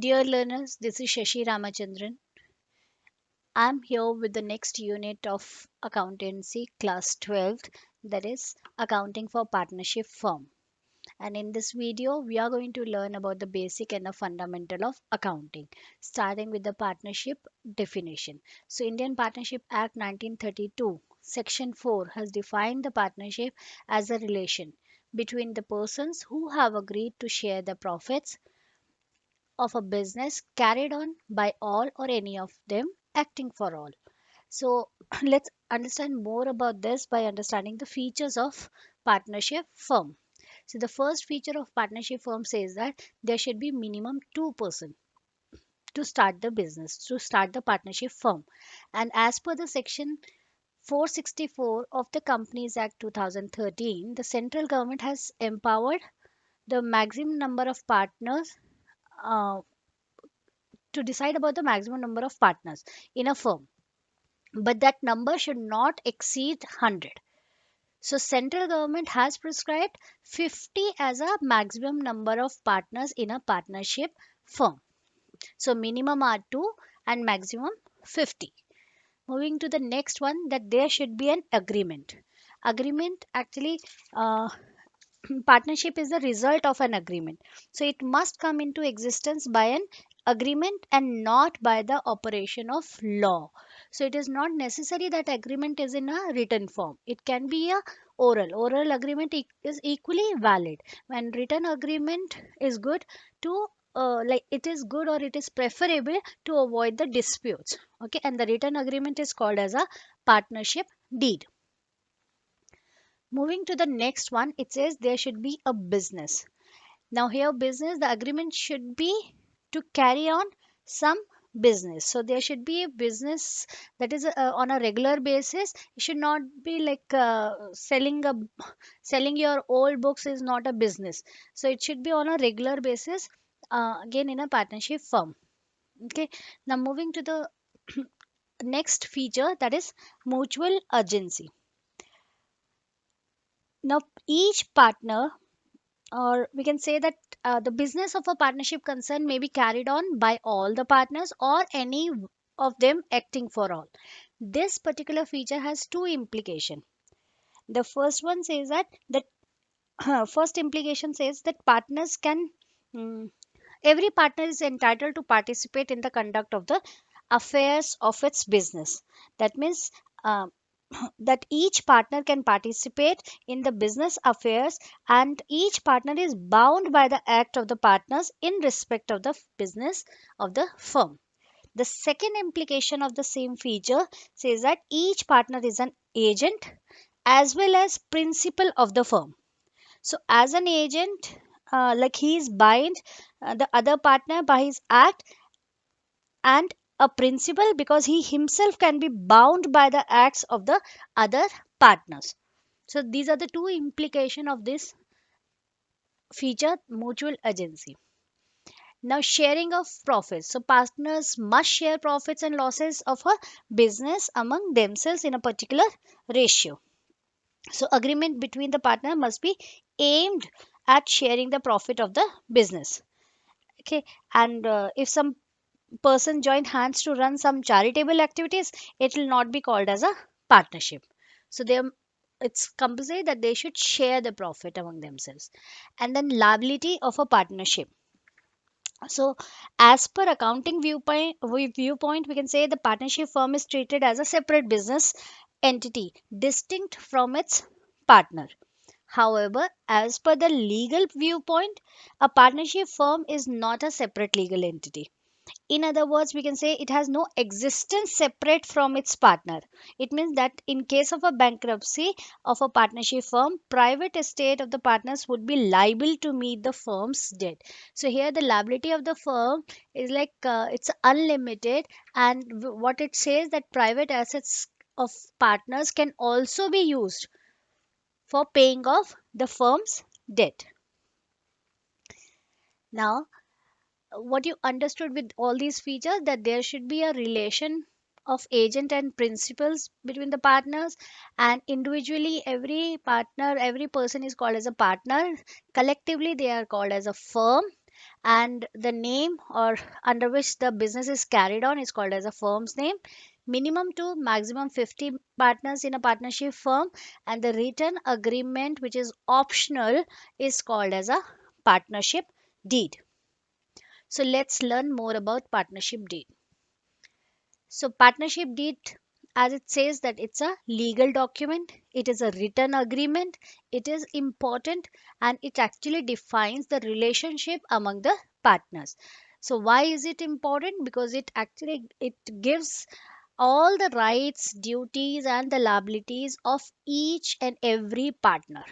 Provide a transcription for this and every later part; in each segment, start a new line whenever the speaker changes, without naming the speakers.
Dear learners, this is Shashi Ramachandran. I'm here with the next unit of accountancy, class 12th, that is accounting for partnership firm. And in this video, we are going to learn about the basic and the fundamental of accounting, starting with the partnership definition. So, Indian Partnership Act 1932, Section 4 has defined the partnership as a relation between the persons who have agreed to share the profits of a business carried on by all or any of them acting for all. So let's understand more about this by understanding the features of partnership firm. So the first feature of partnership firm says that there should be minimum two-person to start the business, to start the partnership firm. And as per the section 464 of the Companies Act 2013, the central government has empowered the maximum number of partners uh, to decide about the maximum number of partners in a firm, but that number should not exceed 100. So central government has prescribed 50 as a maximum number of partners in a partnership firm. So minimum are 2 and maximum 50. Moving to the next one, that there should be an agreement. Agreement actually, partnership is the result of an agreement, so it must come into existence by an agreement and not by the operation of law. So it is not necessary that agreement is in a written form, it can be a oral agreement is equally valid. When written agreement is good to like it is good or it is preferable to avoid the disputes. Okay, and the written agreement is called as a partnership deed. Moving to the next one, it says there should be a business. Now, here, business, the agreement should be to carry on some business. So, there should be a business that is on a regular basis. It should not be like selling your old books is not a business. So, it should be on a regular basis. Again, in a partnership firm. Okay. Now, moving to the next feature, that is mutual urgency. Now, each partner, or we can say that the business of a partnership concern may be carried on by all the partners or any of them acting for all. This particular feature has two implications. The first one says that first implication says that partners can mm, every partner is entitled to participate in the conduct of the affairs of its business. That means uh, that each partner can participate in the business affairs, and each partner is bound by the act of the partners in respect of the business of the firm. The second implication of the same feature says that each partner is an agent as well as principal of the firm. So as an agent, like he is bind the other partner by his act, and a principal because he himself can be bound by the acts of the other partners. So these are the two implication of this feature, mutual agency. Now, sharing of profits. So partners must share profits and losses of a business among themselves in a particular ratio. So agreement between the partner must be aimed at sharing the profit of the business. Okay, and if some person join hands to run some charitable activities, it will not be called as a partnership. So they, it's compulsory that they should share the profit among themselves. And then liability of a partnership. So as per accounting viewpoint, we can say the partnership firm is treated as a separate business entity distinct from its partner. However, as per the legal viewpoint, a partnership firm is not a separate legal entity. In other words, we can say it has no existence separate from its partner. It means that in case of a bankruptcy of a partnership firm, private estate of the partners would be liable to meet the firm's debt. So here the liability of the firm is like it's unlimited, and what it says that private assets of partners can also be used for paying off the firm's debt. Now, what you understood with all these features, that there should be a relation of agent and principals between the partners, and individually every partner, every person is called as a partner, collectively they are called as a firm, And the name or under which the business is carried on is called as a firm's name. Minimum to maximum 50 partners in a partnership firm, and the written agreement which is optional is called as a partnership deed. So let's learn more about partnership deed. So, partnership deed, as it says, that it's a legal document, it is a written agreement, it is important, and it actually defines the relationship among the partners. So, why is it important? Because it gives all the rights, duties, and the liabilities of each and every partner.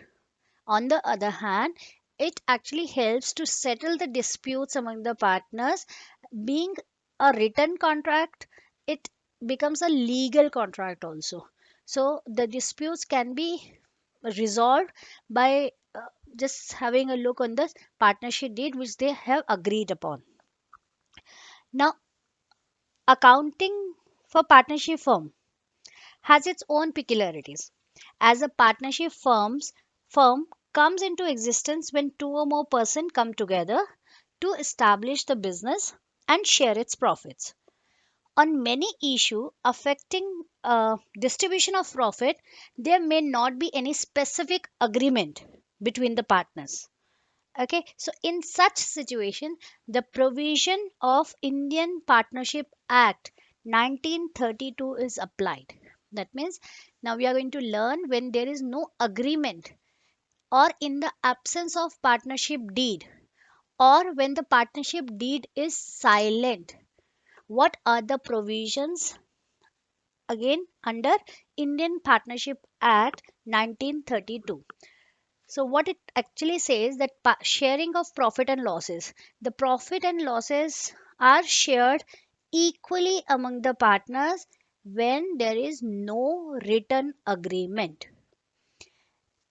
On the other hand, it actually helps to settle the disputes among the partners. Being a written contract, it becomes a legal contract also. So the disputes can be resolved by just having a look on the partnership deed which they have agreed upon. Now, accounting for partnership firm has its own peculiarities. As a partnership firm comes into existence when two or more persons come together to establish the business and share its profits. On many issues affecting distribution of profit, there may not be any specific agreement between the partners. Okay, so in such situation, the provision of Indian Partnership Act 1932 is applied. That means now we are going to learn when there is no agreement or in the absence of partnership deed or when the partnership deed is silent. What are the provisions again under Indian Partnership Act 1932? So what it actually says that sharing of profit and losses. The profit and losses are shared equally among the partners when there is no written agreement.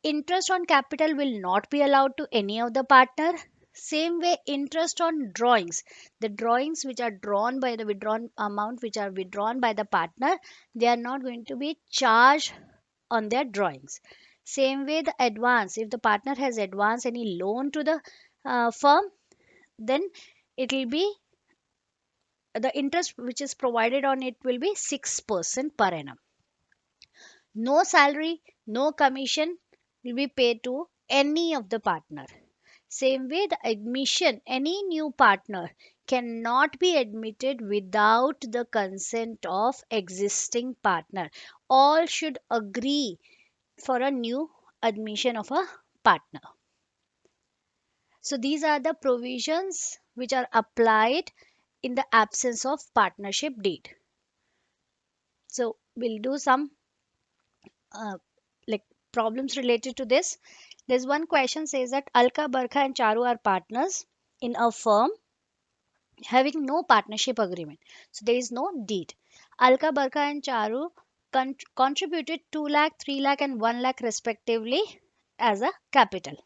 Interest on capital will not be allowed to any of the partner. Same way, interest on drawings. The drawings which are drawn by the withdrawn amount which are withdrawn by the partner, they are not going to be charged on their drawings. Same way, the advance. If the partner has advanced any loan to the firm, then it will be the interest which is provided on it will be 6% per annum. No salary, no commission will be paid to any of the partner. Same way, the admission, any new partner cannot be admitted without the consent of existing partner. All should agree for a new admission of a partner. So these are the provisions which are applied in the absence of partnership deed. So we'll do some uh, like problems related to this. There's one question says that Alka, Barkha and Charu are partners in a firm having no partnership agreement. So there is no deed. Alka, Barkha and Charu contributed 2 lakh, 3 lakh and 1 lakh respectively as a capital.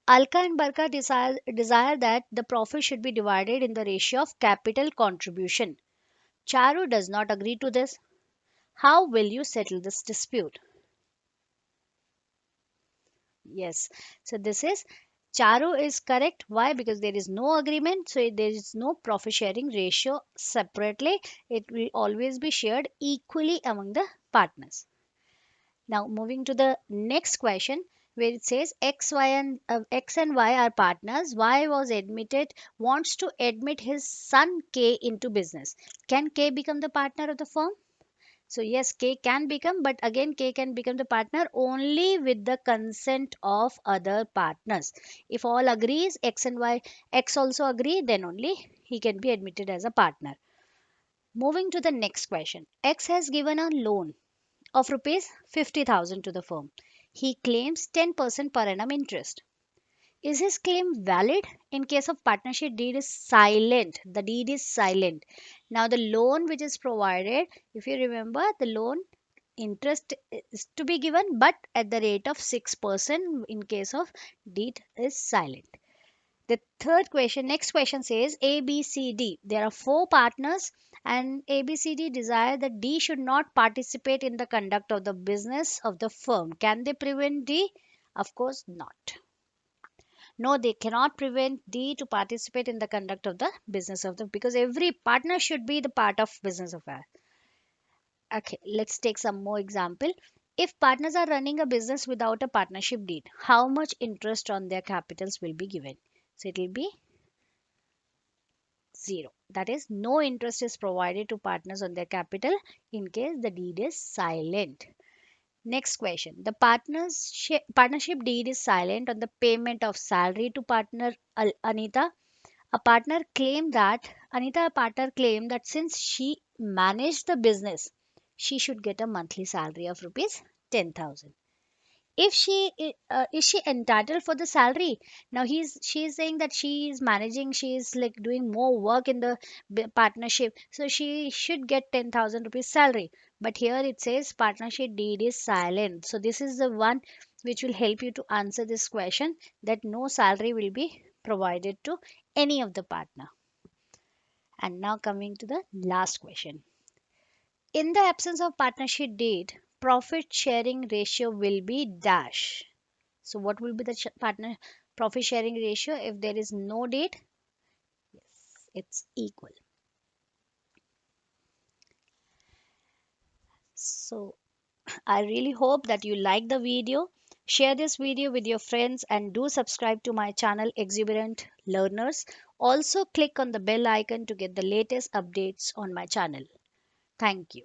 Alka and Barkha desire that the profit should be divided in the ratio of capital contribution. Charu does not agree to this. How will you settle this dispute? Yes. So this is Charu is correct. Why? Because there is no agreement. So there is no profit sharing ratio separately. It will always be shared equally among the partners. Now moving to the next question where it says X and Y are partners. Y was admitted wants to admit his son K into business. Can K become the partner of the firm? So yes, K can become, but again K can become the partner only with the consent of other partners. If all agrees, X and Y, X also agree, then only he can be admitted as a partner. Moving to the next question. X has given a loan of rupees 50,000 to the firm. He claims 10% per annum interest. Is his claim valid? In case of partnership, deed is silent. The deed is silent. Now, the loan which is provided, if you remember, the loan interest is to be given, but at the rate of 6% in case of deed is silent. The third question, next question says A, B, C, D. There are four partners, and A, B, C, D desire that D should not participate in the conduct of the business of the firm. Can they prevent D? Of course not. No, they cannot prevent D to participate in the conduct of the business of the, because every partner should be the part of business affair. Okay, let's take some more example. If partners are running a business without a partnership deed, how much interest on their capitals will be given? So it will be zero. That is, no interest is provided to partners on their capital in case the deed is silent. Next question. The partnership deed is silent on the payment of salary to partner Anita. A partner claimed that since she managed the business, she should get a monthly salary of rupees 10,000. If is she entitled for the salary? Now she is saying that she is managing, she is like doing more work in the partnership, so she should get 10,000 rupees salary. But here it says partnership deed is silent, so this is the one which will help you to answer this question, that no salary will be provided to any of the partner. And now coming to the last question. In the absence of partnership deed, profit sharing ratio will be dash. So what will be the partner profit sharing ratio if there is no deed? Yes, it's equal. So I really hope that you like the video. Share this video with your friends and do subscribe to my channel Exuberant Learners. Also click on the bell icon to get the latest updates on my channel. Thank you.